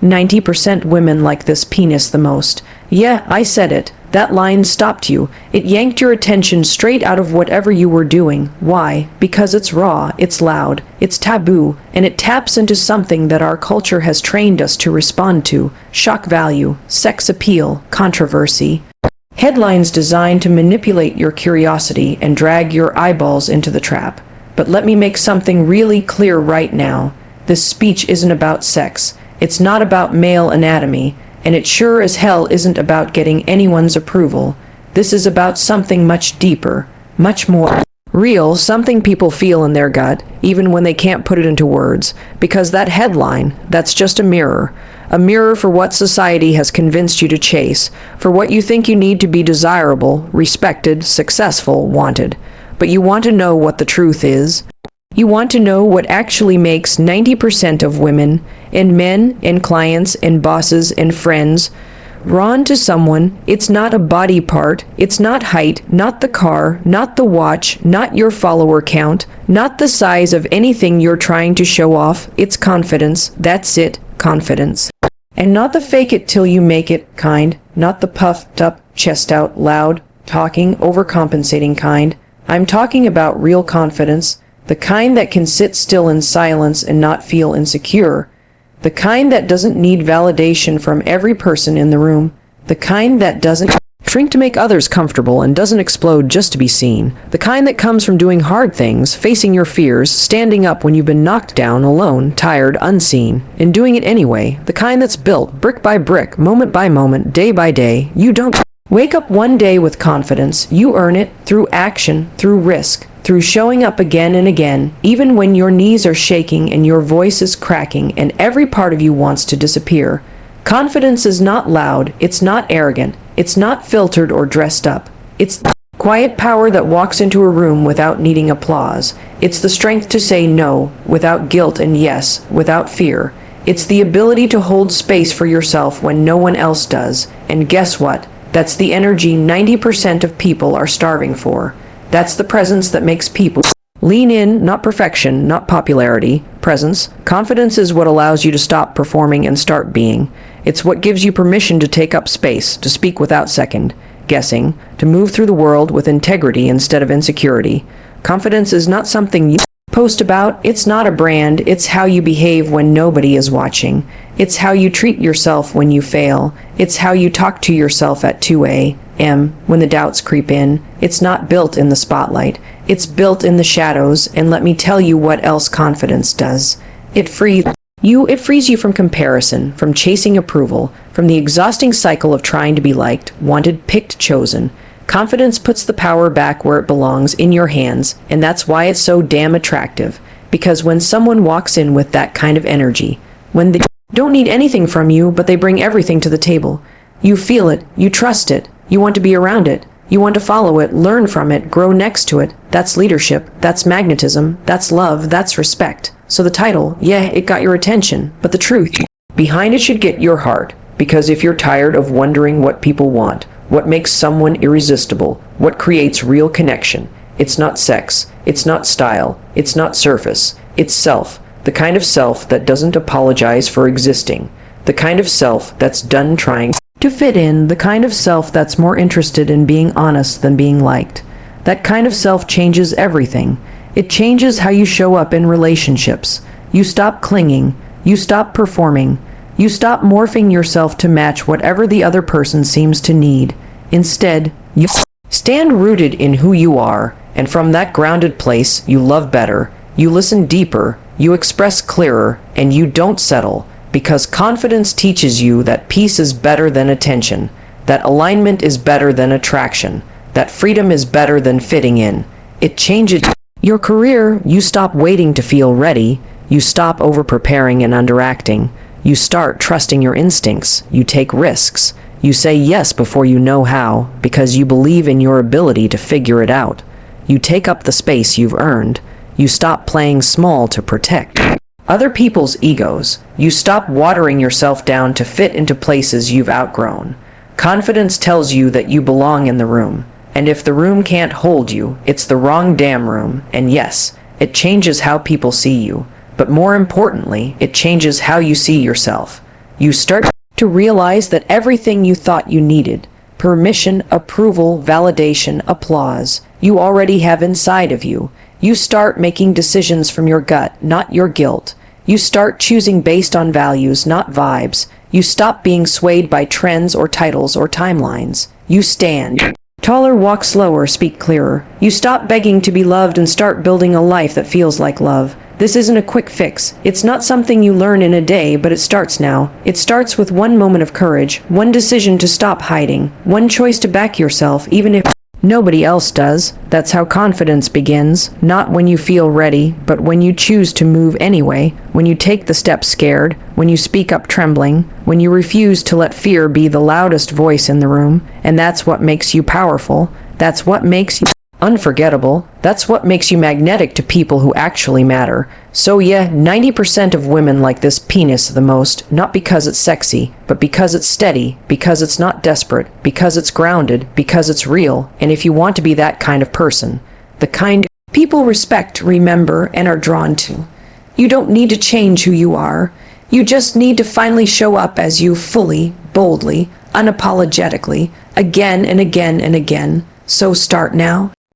90% women like this penis the most. Yeah, I said it. That line stopped you. It yanked your attention straight out of whatever you were doing. Why? Because it's raw, it's loud, it's taboo, and it taps into something that our culture has trained us to respond to: shock value, sex appeal, controversy. Headlines designed to manipulate your curiosity and drag your eyeballs into the trap. But let me make something really clear right now. This speech isn't about sex. It's not about male anatomy. And it sure as hell isn't about getting anyone's approval. This is about something much deeper, much more real, something people feel in their gut, even when they can't put it into words. Because that headline, that's just a mirror for what society has convinced you to chase, for what you think you need to be desirable, respected, successful, wanted. But you want to know what the truth is. You want to know what actually makes 90% of women, and men, and clients, and bosses, and friends drawn to someone. It's not a body part, it's not height, not the car, not the watch, not your follower count, not the size of anything you're trying to show off. It's confidence. That's it, confidence. And not the fake it till you make it kind, not the puffed up, chest out, loud, talking, overcompensating kind. I'm talking about real confidence. The kind that can sit still in silence and not feel insecure. The kind that doesn't need validation from every person in the room. The kind that doesn't shrink to make others comfortable and doesn't explode just to be seen. The kind that comes from doing hard things, facing your fears, standing up when you've been knocked down, alone, tired, unseen, and doing it anyway. The kind that's built brick by brick, moment by moment, day by day. You don't wake up one day with confidence. You earn it through action, through risk, through showing up again and again, even when your knees are shaking and your voice is cracking and every part of you wants to disappear. Confidence is not loud, it's not arrogant, it's not filtered or dressed up. It's the quiet power that walks into a room without needing applause. It's the strength to say no without guilt and yes without fear. It's the ability to hold space for yourself when no one else does. And guess what? That's the energy 90% of people are starving for. That's the presence that makes people lean in, not perfection, not popularity. Presence. Confidence is what allows you to stop performing and start being. It's what gives you permission to take up space, to speak without second guessing, to move through the world with integrity instead of insecurity. Confidence is not something you post about. It's not a brand. It's how you behave when nobody is watching. It's how you treat yourself when you fail. It's how you talk to yourself at 2 a.m. when the doubts creep in. It's not built in the spotlight. It's built in the shadows. And let me tell you what else confidence does. It frees you from comparison, from chasing approval, from the exhausting cycle of trying to be liked, wanted, picked, chosen. Confidence puts the power back where it belongs, in your hands, and that's why it's so damn attractive. Because when someone walks in with that kind of energy, when they don't need anything from you, but they bring everything to the table, you feel it, you trust it, you want to be around it, you want to follow it, learn from it, grow next to it. That's leadership, that's magnetism, that's love, that's respect. So the title, yeah, it got your attention, but the truth behind it should get your heart. Because if you're tired of wondering what people want, what makes someone irresistible, what creates real connection, it's not sex, it's not style, it's not surface, it's self. The kind of self that doesn't apologize for existing. The kind of self that's done trying to fit in. The kind of self that's more interested in being honest than being liked. That kind of self changes everything. It changes how you show up in relationships. You stop clinging. You stop performing. You stop morphing yourself to match whatever the other person seems to need. Instead, you stand rooted in who you are, and from that grounded place, you love better, you listen deeper, you express clearer, and you don't settle, because confidence teaches you that peace is better than attention, that alignment is better than attraction, that freedom is better than fitting in. It changes your career. You stop waiting to feel ready. You stop over-preparing and underacting. You start trusting your instincts. You take risks. You say yes before you know how, because you believe in your ability to figure it out. You take up the space you've earned. You stop playing small to protect other people's egos. You stop watering yourself down to fit into places you've outgrown. Confidence tells you that you belong in the room. And if the room can't hold you, it's the wrong damn room. And yes, it changes how people see you. But more importantly, it changes how you see yourself. You start to realize that everything you thought you needed, permission, approval, validation, applause, you already have inside of you. You start making decisions from your gut, not your guilt. You start choosing based on values, not vibes. You stop being swayed by trends or titles or timelines. You stand taller, walk slower, speak clearer. You stop begging to be loved and start building a life that feels like love. This isn't a quick fix. It's not something you learn in a day, but it starts now. It starts with one moment of courage, one decision to stop hiding, one choice to back yourself, even if nobody else does. That's how confidence begins. Not when you feel ready, but when you choose to move anyway, when you take the step scared, when you speak up trembling, when you refuse to let fear be the loudest voice in the room. And that's what makes you powerful. That's what makes you unforgettable. That's what makes you magnetic to people who actually matter. So yeah, 90% of women like this penis the most, not because it's sexy, but because it's steady, because it's not desperate, because it's grounded, because it's real. And if you want to be that kind of person, the kind people respect, remember, and are drawn to, you don't need to change who you are. You just need to finally show up as you, fully, boldly, unapologetically, again and again and again. So start now.